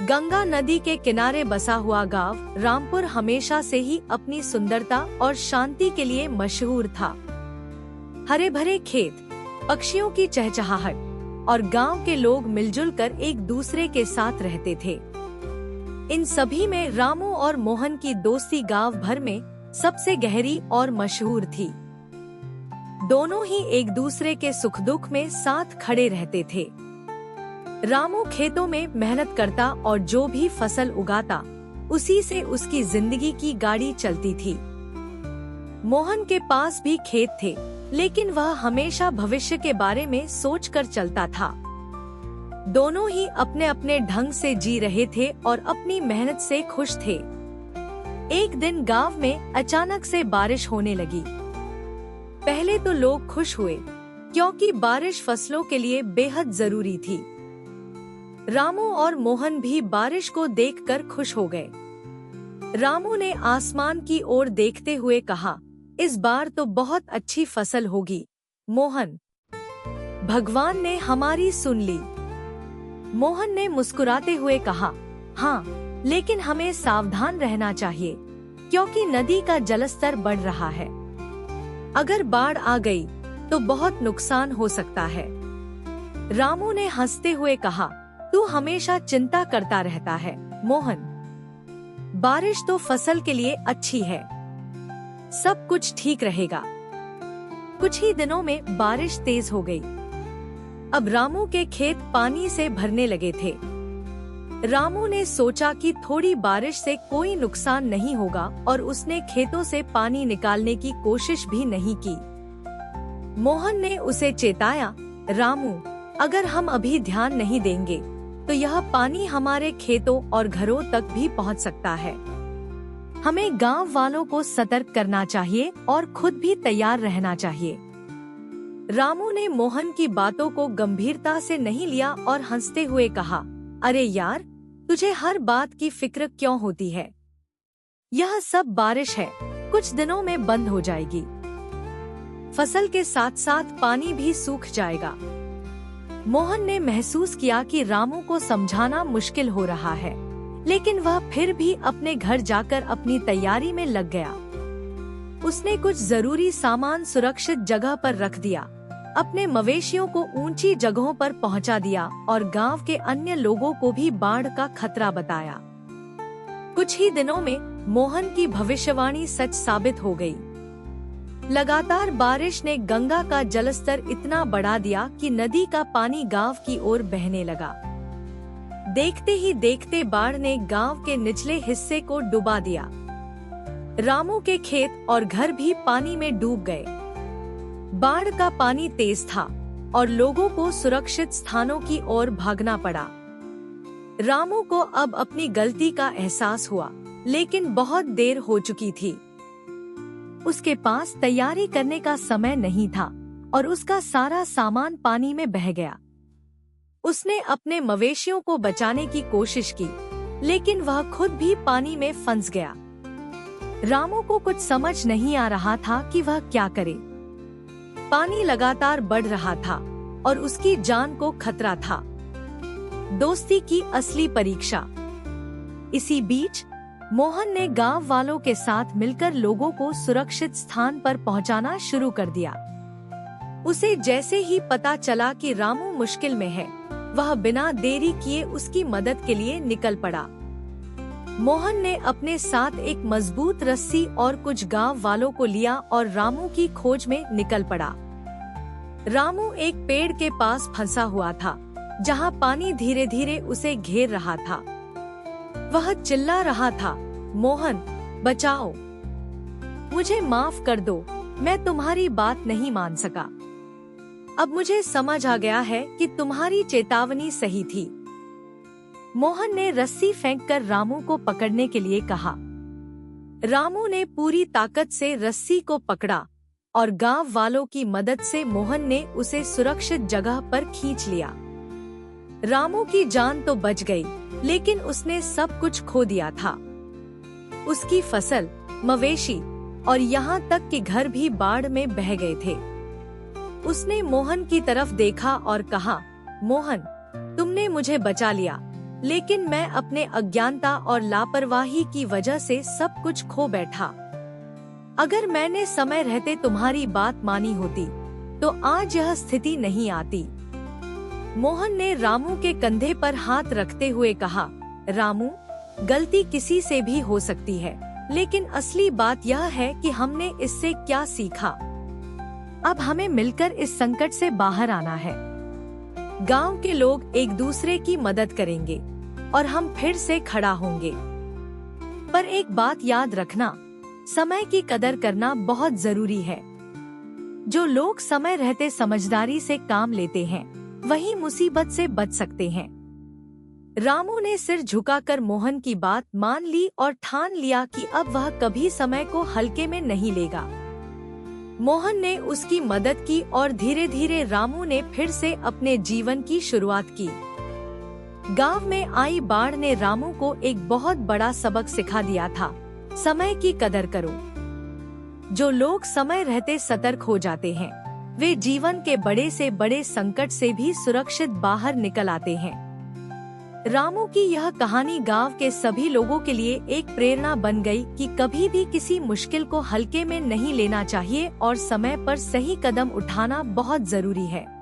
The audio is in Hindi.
गंगा नदी के किनारे बसा हुआ गांव रामपुर हमेशा से ही अपनी सुंदरता और शांति के लिए मशहूर था। हरे भरे खेत, पक्षियों की चहचहाहट और गांव के लोग मिलजुल कर एक दूसरे के साथ रहते थे। इन सभी में रामू और मोहन की दोस्ती गांव भर में सबसे गहरी और मशहूर थी। दोनों ही एक दूसरे के सुख दुख में साथ खड़े रहते थे। रामू खेतों में मेहनत करता और जो भी फसल उगाता उसी से उसकी जिंदगी की गाड़ी चलती थी। मोहन के पास भी खेत थे, लेकिन वह हमेशा भविष्य के बारे में सोचकर चलता था। दोनों ही अपने अपने ढंग से जी रहे थे और अपनी मेहनत से खुश थे। एक दिन गांव में अचानक से बारिश होने लगी। पहले तो लोग खुश हुए, क्योंकि बारिश फसलों के लिए बेहद जरूरी थी। रामू और मोहन भी बारिश को देखकर खुश हो गए। रामू ने आसमान की ओर देखते हुए कहा, इस बार तो बहुत अच्छी फसल होगी। मोहन, भगवान ने हमारी सुन ली। मोहन ने मुस्कुराते हुए कहा, हाँ, लेकिन हमें सावधान रहना चाहिए, क्योंकि नदी का जलस्तर बढ़ रहा है। अगर बाढ़ आ गई तो बहुत नुकसान हो सकता है। रामू ने हंसते हुए कहा, तू हमेशा चिंता करता रहता है मोहन। बारिश तो फसल के लिए अच्छी है, सब कुछ ठीक रहेगा। कुछ ही दिनों में बारिश तेज हो गई। अब रामू के खेत पानी से भरने लगे थे। रामू ने सोचा कि थोड़ी बारिश से कोई नुकसान नहीं होगा और उसने खेतों से पानी निकालने की कोशिश भी नहीं की। मोहन ने उसे चेताया, रामू, अगर हम अभी ध्यान नहीं देंगे तो यह पानी हमारे खेतों और घरों तक भी पहुंच सकता है। हमें गांव वालों को सतर्क करना चाहिए और खुद भी तैयार रहना चाहिए। रामू ने मोहन की बातों को गंभीरता से नहीं लिया और हंसते हुए कहा, अरे यार, तुझे हर बात की फिक्र क्यों होती है? यह सब बारिश है, कुछ दिनों में बंद हो जाएगी। फसल के साथ साथ पानी भी सूख जाएगा। मोहन ने महसूस किया कि रामू को समझाना मुश्किल हो रहा है, लेकिन वह फिर भी अपने घर जाकर अपनी तैयारी में लग गया। उसने कुछ जरूरी सामान सुरक्षित जगह पर रख दिया, अपने मवेशियों को ऊंची जगहों पर पहुंचा दिया और गांव के अन्य लोगों को भी बाढ़ का खतरा बताया। कुछ ही दिनों में मोहन की भविष्यवाणी सच साबित हो गई। लगातार बारिश ने गंगा का जलस्तर इतना बढ़ा दिया कि नदी का पानी गांव की ओर बहने लगा। देखते ही देखते बाढ़ ने गांव के निचले हिस्से को डुबा दिया। रामू के खेत और घर भी पानी में डूब गए। बाढ़ का पानी तेज था और लोगों को सुरक्षित स्थानों की ओर भागना पड़ा। रामू को अब अपनी गलती का एहसास हुआ, लेकिन बहुत देर हो चुकी थी। उसके पास तैयारी करने का समय नहीं था और उसका सारा सामान पानी में बह गया। उसने अपने मवेशियों को बचाने की कोशिश की, लेकिन वह खुद भी पानी में फंस गया। रामू को कुछ समझ नहीं आ रहा था कि वह क्या करे। पानी लगातार बढ़ रहा था और उसकी जान को खतरा था। दोस्ती की असली परीक्षा। इसी बीच मोहन ने गांव वालों के साथ मिलकर लोगों को सुरक्षित स्थान पर पहुंचाना शुरू कर दिया। उसे जैसे ही पता चला कि रामू मुश्किल में है, वह बिना देरी किए उसकी मदद के लिए निकल पड़ा। मोहन ने अपने साथ एक मजबूत रस्सी और कुछ गांव वालों को लिया और रामू की खोज में निकल पड़ा। रामू एक पेड़ के पास फंसा हुआ था, जहां पानी धीरे धीरे उसे घेर रहा था। वह चिल्ला रहा था, मोहन, बचाओ, मुझे माफ कर दो, मैं तुम्हारी बात नहीं मान सका। अब मुझे समझ आ गया है कि तुम्हारी चेतावनी सही थी। मोहन ने रस्सी फेंककर रामू को पकड़ने के लिए कहा। रामू ने पूरी ताकत से रस्सी को पकड़ा और गांव वालों की मदद से मोहन ने उसे सुरक्षित जगह पर खींच लिया। रामू की जान तो बच गई, लेकिन उसने सब कुछ खो दिया था। उसकी फसल, मवेशी और यहाँ तक कि घर भी बाढ़ में बह गए थे। उसने मोहन की तरफ देखा और कहा, मोहन, तुमने मुझे बचा लिया, लेकिन मैं अपने अज्ञानता और लापरवाही की वजह से सब कुछ खो बैठा। अगर मैंने समय रहते तुम्हारी बात मानी होती तो आज यह स्थिति नहीं आती। मोहन ने रामू के कंधे पर हाथ रखते हुए कहा, रामू, गलती किसी से भी हो सकती है, लेकिन असली बात यह है कि हमने इससे क्या सीखा। अब हमें मिलकर इस संकट से बाहर आना है। गांव के लोग एक दूसरे की मदद करेंगे और हम फिर से खड़ा होंगे। पर एक बात याद रखना, समय की कदर करना बहुत जरूरी है। जो लोग समय रहते समझदारी से काम लेते हैं, वही मुसीबत से बच सकते हैं। रामू ने सिर झुकाकर मोहन की बात मान ली और ठान लिया कि अब वह कभी समय को हल्के में नहीं लेगा। मोहन ने उसकी मदद की और धीरे धीरे रामू ने फिर से अपने जीवन की शुरुआत की। गांव में आई बाढ़ ने रामू को एक बहुत बड़ा सबक सिखा दिया था, समय की कदर करो। जो लोग समय रहते सतर्क हो जाते हैं, वे जीवन के बड़े से बड़े संकट से भी सुरक्षित बाहर निकल आते हैं। रामू की यह कहानी गांव के सभी लोगों के लिए एक प्रेरणा बन गई कि कभी भी किसी मुश्किल को हल्के में नहीं लेना चाहिए और समय पर सही कदम उठाना बहुत जरूरी है।